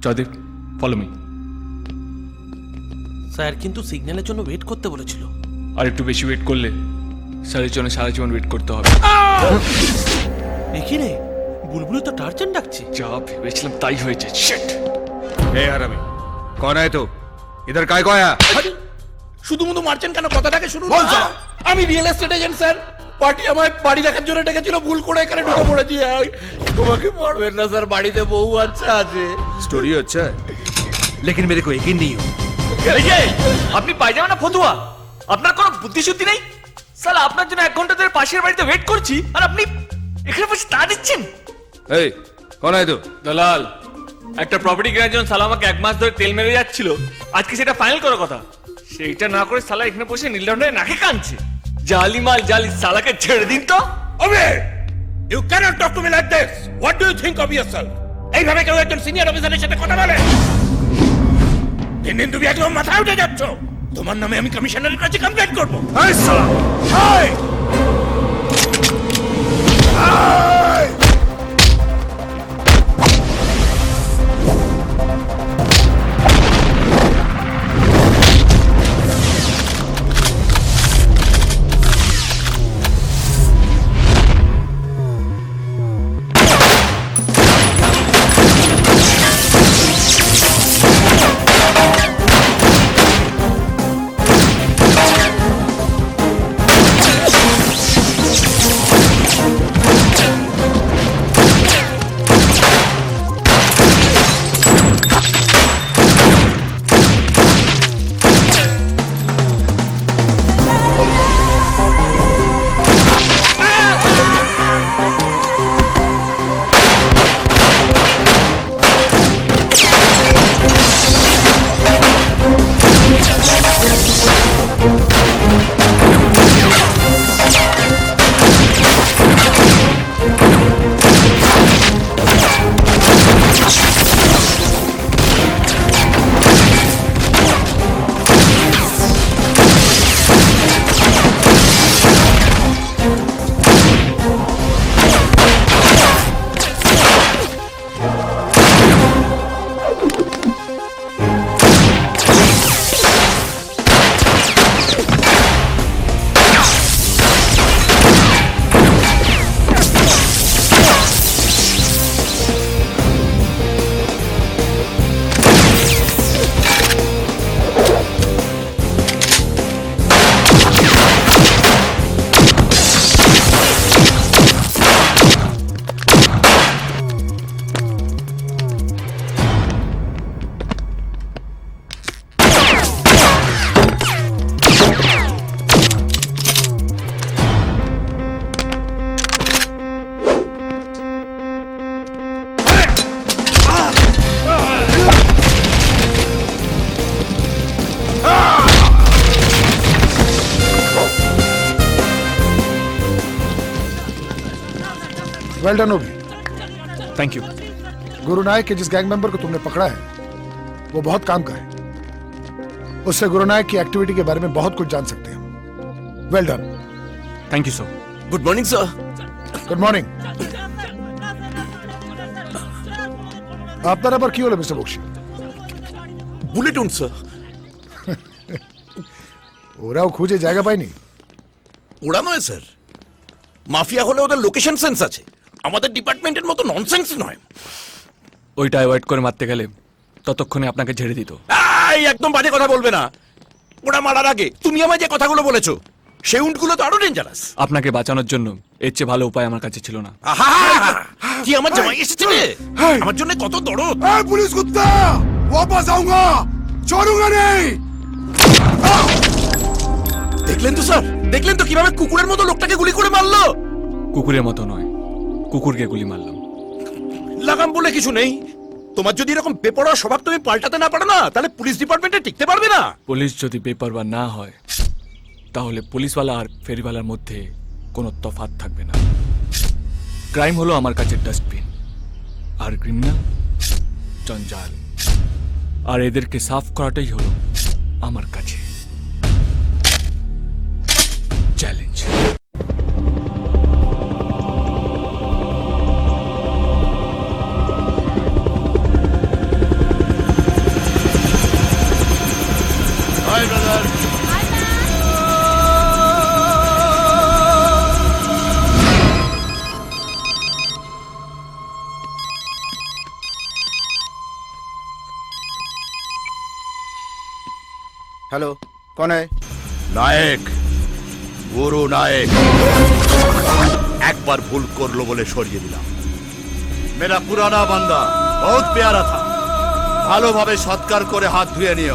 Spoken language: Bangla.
Joydeb, follow me. স্যার কিন্তু সিগন্যালের জন্য ওয়েট করতে বলেছিল। আর একটু বেশি ওয়েট করলে স্যারের জন্য সারা জীবন ওয়েট করতে হবে। দেখি রে, বুলবুলি তো টার্জেন ডাকছে। যা ভেবেছিলাম তাই হয়েছে। শিট। ए हरामी कौन है तू इधर काय को आया শুধু মধু মারছেন কেন? কথাটাকে শুনুন। আমি real estate agent sir. Party আমায় বাড়ি দেখার জন্য ডেকেছিল, ভুল করে এখানে ঢুকে পড়েছি। তোমাকে পড়বেন না স্যার, বাড়িতে বউ আচ্ছা আছে। स्टोरी अच्छा है लेकिन मेरे को यकीन नहीं हो আপনি পায়জামা না ফতুয়া? আপনার কোনো বুদ্ধি শুদ্ধি নেই? সালা আপনার জন্য 1 ঘন্টা ধরে পাশের বাড়িতে ওয়েট করছি আর আপনি এখানে বসে তা দিচ্ছেন। ए कौन है तू দালাল, একটা প্রপার্টি কেনার জন্য সালা আমাকে 1 মাস ধরে তেল মেরে যাচ্ছিল। আজকে সেটা ফাইনাল করার কথা, সেইটা না করে সালা এখানে বসে নীলদণ্ডে নাকে কানছে। জালি মাল জালি, সালাকে ছেড়ে দিন তো। ওবে, you cannot talk to me like this. What do you think of yourself? এইভাবে কেউ একজন সিনিয়র অফিসারের সাথে কথা বলে? দিন দিন তুমি একদম মাথায় উঠে যাচ্ছ। তোমার নামে আমি কমিশনারের কাছে কমপ্লেইন করব। ए साला হাই! वेल डन ओबी। Thank you. गुरु नायक के जिस गैंग मेंबर को तुमने पकड़ा है वो बहुत काम का है। उससे गुरु नायक की एक्टिविटी के बारे में बहुत कुछ जान सकते हैं। Well done. Thank you sir. Good morning sir. Good morning. আপনার আবার কি হলো মিস্টার বক্সি? বুলেটুন স্যার। ওরাও খুঁজে জায়গা পায়নি? ওরা নয় স্যার, মাফিয়া হলে ওদের লোকেশন সেন্স আছে, আমাদের ডিপার্টমেন্টের মতো ননসেন্স নয়। ওইটা অ্যাভয়েড করে মারতে গেলে ততক্ষণে আপনাকে ঝেড়ে দিত। এই একদম বাজে কথা বলবে না। ওরা মারার আগে তুমি আমায় যে কথাগুলো বলেছো সেই উন্টগুলো তো আরো ডেঞ্জারাস। আপনাকে বাঁচানোর জন্য এর চেয়ে ভালো উপায় আমার কাছে ছিল না। আহা! কি আমার জামাই এসেছে রে? আমার জন্য কত দরদ। ए पुलिस कुत्ता, वापस आऊंगा, छोड़ूंगा नहीं। দেখলেন তো স্যার, দেখলেন তো কিভাবে কুকুরের মতো লোকটাকে গুলি করে মারলো। কুকুরের মতো নয়, কুকুরকে গুলি মারলাম। লাগাম বলে কিছু নেই। তোমার যদি এরকম বেপরোয়া স্বভাব তুমি পাল্টাতে না পারো না, তাহলে পুলিশ ডিপার্টমেন্টে টিকতে পারবে না। পুলিশ যদি বেপরোয়া না হয় তাহলে পুলিশওয়ালা আর ফেরিওয়ালার মধ্যে কোনো তফাৎ থাকবে না। ক্রাইম হলো আমার কাছে ডাস্টবিন, আর ক্রিমিনাল জঞ্জাল, আর এদেরকে সাফ করাটাই হলো আমার কাছে চ্যালেঞ্জ। हेलो कौन है? নায়েক গুরু নায়েক একবার ভুল করলো বলে সরিয়ে দিলাম। মেরা পুরানা বান্দা বহুত প্যারা থা, ভালোভাবে সৎকার করে হাত ধুয়ে নিও।